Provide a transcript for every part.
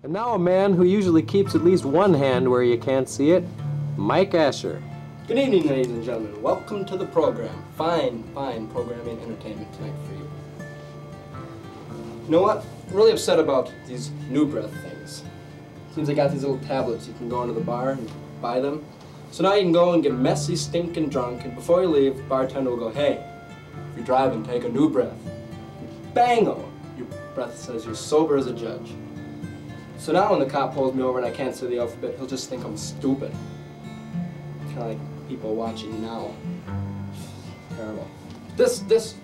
And now a man who usually keeps at least one hand where you can't see it, Mike Ascher. Good evening, ladies and gentlemen. Welcome to the program. Fine programming entertainment tonight for you. You know what? I'm really upset about these new breath things. Seems they got these little tablets. You can go into the bar and buy them. So now you can go and get messy, stinking drunk, and before you leave, the bartender will go, "Hey, if you're driving, take a new breath." Bango! Your breath says you're sober as a judge. So now when the cop pulls me over and I can't say the alphabet, he'll just think I'm stupid. Kind of like people watching now. Terrible. This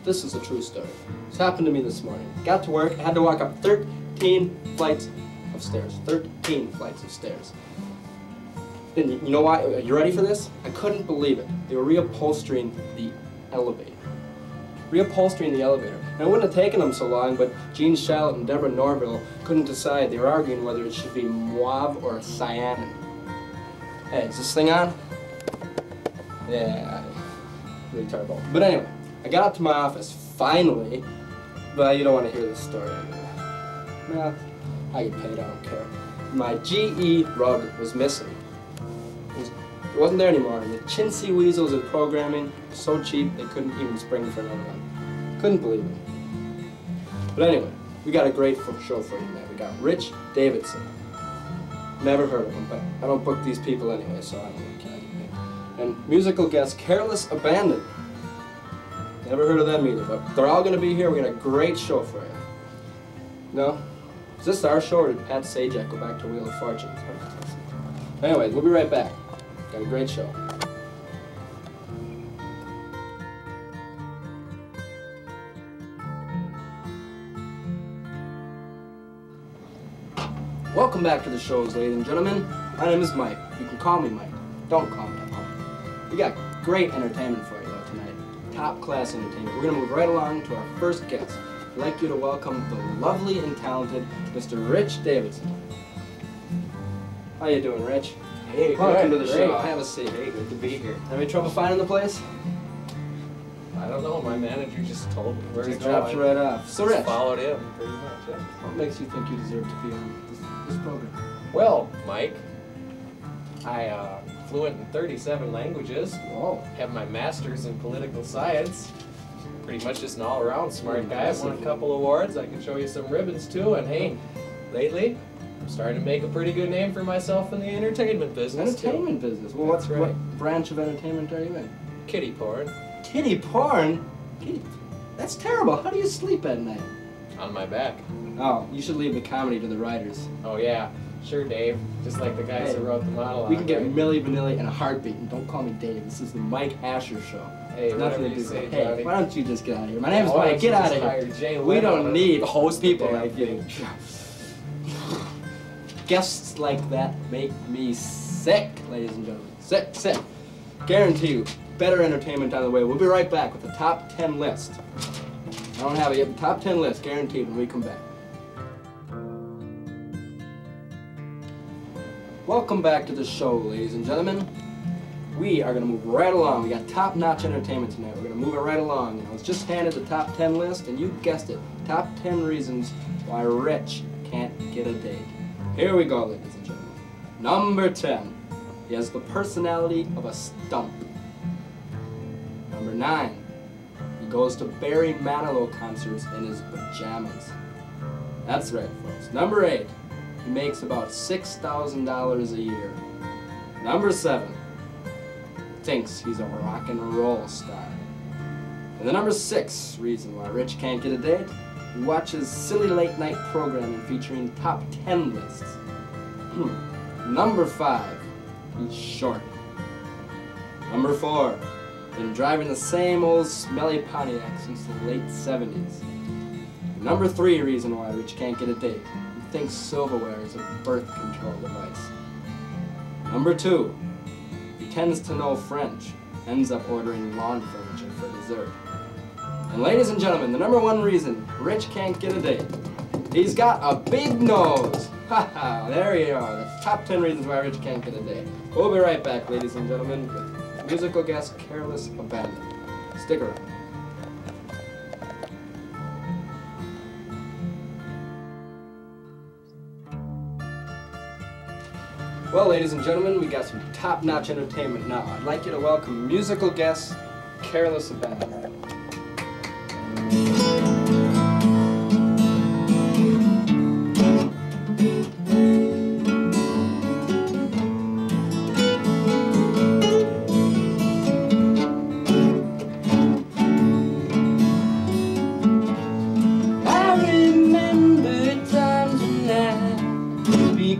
is a true story. This happened to me this morning. Got to work, I had to walk up 13 flights of stairs. 13 flights of stairs. And you know why? Are you ready for this? I couldn't believe it. They were reupholstering the elevator. Reupholstering the elevator. And it wouldn't have taken them so long, but Gene Shalit and Deborah Norville couldn't decide. They were arguing whether it should be mauve or cyanin. Hey, is this thing on? Yeah, really terrible. But anyway, I got up to my office, finally. But you don't want to hear this story anyway. Well, I get paid, I don't care. My GE rug was missing. It wasn't there anymore, and the chintzy weasels in programming were so cheap they couldn't even spring for another one. Couldn't believe it. But anyway, we got a great show for you tonight. We got Rich Davidson. Never heard of him, but I don't book these people anyway, so I don't really care. And musical guest Careless Abandoned. Never heard of them either, but they're all going to be here. We got a great show for you. No? Is this our show, or did Pat Sajak go back to Wheel of Fortune? Anyways, we'll be right back. Got a great show. Welcome back to the shows, ladies and gentlemen. My name is Mike. You can call me Mike. Don't call me Mike. We got great entertainment for you though tonight. Top class entertainment. We're going to move right along to our first guest. I'd like you to welcome the lovely and talented Mr. Rich Davidson. How you doing, Rich? Hey, welcome to the great. show. Have a seat. Hey, good to be here. Having trouble finding the place? I don't know. My manager just told me where to Just go. dropped you right off. So, Just Rich, followed him, pretty much. Yeah. what makes you think you deserve to be on this program? Well, Mike, I fluent in 37 languages. Whoa. Have my master's in political science. Pretty much just an all-around smart guy. I've won a couple awards. I can show you some ribbons too. And hey, lately, I'm starting to make a pretty good name for myself in the entertainment business. Entertainment business? Well, That's right. what branch of entertainment are you in? Kitty porn. Kitty porn? That's terrible. How do you sleep at night? On my back. Oh, you should leave the comedy to the writers. Oh yeah, sure, Dave. Just like the guys Hey, who wrote the monologue. We can get right? Milli Vanilli in a heartbeat, and don't call me Dave. This is the Mike Ascher show. Hey, It's whatever nothing to you do say, with it. Hey, Johnny. why don't you just get out of here? My name's Why Mike. don't Get you out just of hire here. Jay We Leno don't to need host the people damn like you. Guests like that make me sick, ladies and gentlemen. Sick, sick. Guarantee you, better entertainment on the way. We'll be right back with the top 10 list. I don't have it yet, but top 10 list guaranteed when we come back. Welcome back to the show, ladies and gentlemen. We are going to move right along. We got top-notch entertainment tonight. We're going to move it right along. I was just handed the top 10 list, and you guessed it. Top 10 reasons why Rich can't get a date. Here we go, ladies and gentlemen. Number 10. He has the personality of a stump. Number 9. He goes to Barry Manilow concerts in his pajamas. That's right, folks. Number 8. He makes about $6,000 a year. Number 7. Thinks he's a rock and roll star. And the number 6 reason why Rich can't get a date, he watches silly late night programming featuring top 10 lists. Number 5, he's short. Number 4, been driving the same old smelly Pontiac since the late 70s. Number 3 reason why Rich can't get a date, he thinks silverware is a birth control device. Number 2, he tends to know French, ends up ordering lawn furniture for dessert. And ladies and gentlemen, the number 1 reason Rich can't get a date, he's got a big nose. Haha, there you are. That's top 10 reasons why Rich can't get a date. We'll be right back, ladies and gentlemen, with musical guest Careless Abandoned. Stick around. Well, ladies and gentlemen, we got some top-notch entertainment now. I'd like you to welcome musical guest, Careless Band.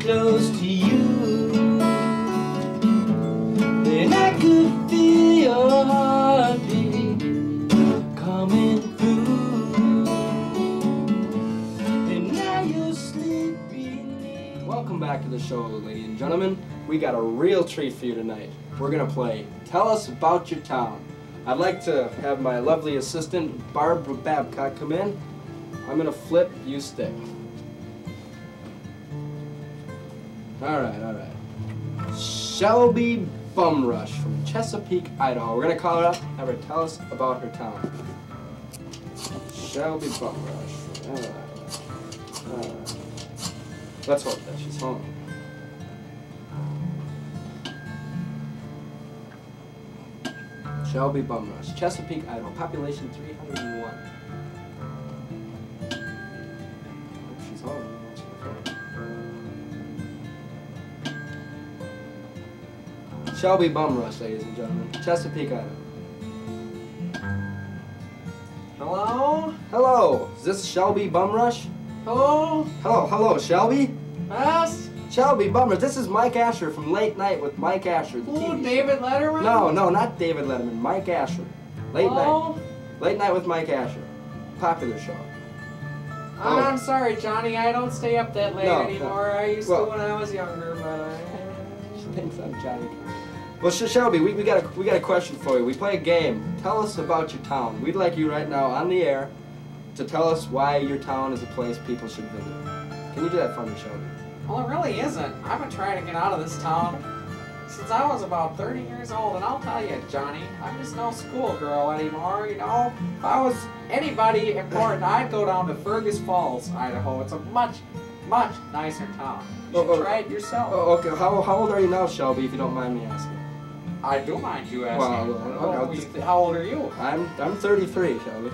Close to you, then I could feel your heartbeat coming through, and now you're sleeping. Welcome back to the show, ladies and gentlemen. We got a real treat for you tonight. We're gonna play Tell Us About Your Town. I'd like to have my lovely assistant, Barbara Babcock, come in. I'm gonna flip, you stick. Alright. Shelby Bumrush from Chesapeake, Idaho. We're gonna call her up, have her tell us about her town. Shelby Bumrush. Alright. Let's hope that she's home. Shelby Bumrush, Chesapeake, Idaho. Population 301. Hope she's home. Shelby Bumrush, ladies and gentlemen. Chesapeake, Idaho. Hello? Hello, is this Shelby Bumrush? Hello? Hello, Shelby? Yes? Shelby Bumrush, this is Mike Ascher from Late Night with Mike Ascher. The Who, TV show. David Letterman? No, not David Letterman, Mike Ascher. Late Hello? Late Night with Mike Ascher. Popular show. Oh. I'm sorry, Johnny, I don't stay up that late No, anymore. I used well- to when I was younger, but She thinks I'm Johnny. Well, Shelby, we got a question for you. We play a game. Tell us about your town. We'd like you right now on the air to tell us why your town is a place people should visit. Can you do that for me, Shelby? Well, it really isn't. I've been trying to get out of this town since I was about 30 years old, and I'll tell you, Johnny, I'm just no schoolgirl anymore, you know? If I was anybody important, I'd go down to Fergus Falls, Idaho. It's a much, much nicer town. You should try it yourself. Oh, okay. How old are you now, Shelby, if you don't mind me asking? I do mind you asking. Well, How old are you? I'm 33, Shelby.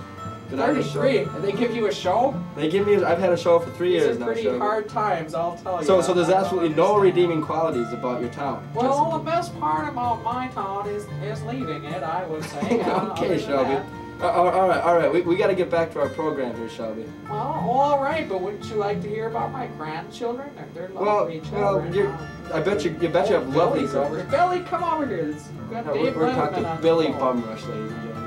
Did I have a show? 33. And they give you a show? They give me. I've had a show for 3 These years are now, pretty Shelby. hard times, I'll tell you. So there's I don't absolutely no understand. redeeming qualities about your town. Well, the best part about my town is leaving it, I would say. Okay, Shelby. All right. We got to get back to our program here, Shelby. Well, all right, but wouldn't you like to hear about my grandchildren? They're lovely children. I bet you have lovely Billy's over here. Billy, come over here. We've got Dave We're Letterman talking on the Billy phone. Bumrush, ladies and gentlemen.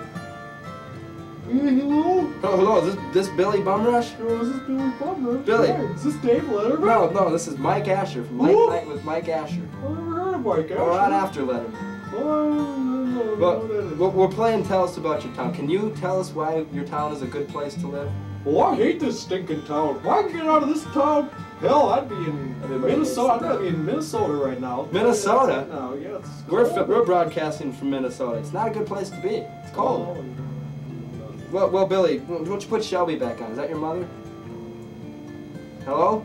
Hello? Oh, hello. Is this Billy Bumrush? Oh, is this Billy Bumrush? Billy. Hey, is this Dave Letterman? No, this is Mike Ascher from Late Night with Mike Ascher. I never heard of Mike Ascher. Or on after Letterman. But we're playing Tell Us About Your Town. Can you tell us why your town is a good place to live? Oh, I hate this stinking town. If I could get out of this town, hell, I'd be in Minnesota. I'd be in Minnesota right now. Minnesota? No, yeah, it's We're broadcasting from Minnesota. It's not a good place to be. It's cold. Well, Billy, why don't you put Shelby back on? Is that your mother? Hello?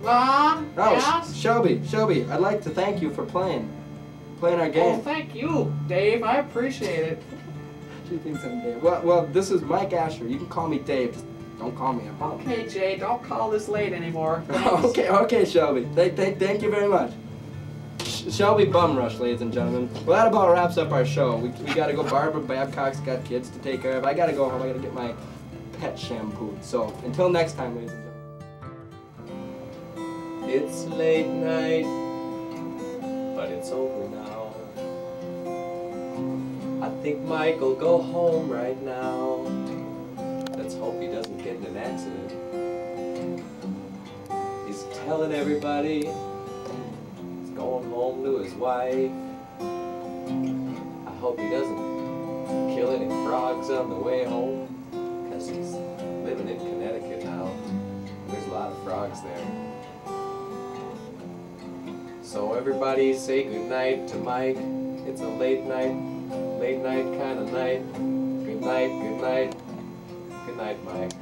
Mom? Oh, Yes? Shelby, I'd like to thank you for playing our game. Oh, thank you, Dave. I appreciate it. She thinks I'm Dave. Well, this is Mike Ascher. You can call me Dave. Just don't call me. I'm home. Okay, Jay, don't call this late anymore. Thanks. Okay, Shelby. Thank you very much. Shelby Bumrush, ladies and gentlemen. Well, that about wraps up our show. We gotta go. Barbara Babcock's got kids to take care of. I gotta go home. I gotta get my pet shampooed. So until next time, ladies and gentlemen. It's late night, but it's over now. I think Mike'll go home right now. Let's hope he doesn't get in an accident. He's telling everybody he's going home to his wife. I hope he doesn't kill any frogs on the way home, because he's living in Connecticut now. There's a lot of frogs there. So everybody say goodnight to Mike. It's a late night kind of night. Good night, good night. Good night, Mike.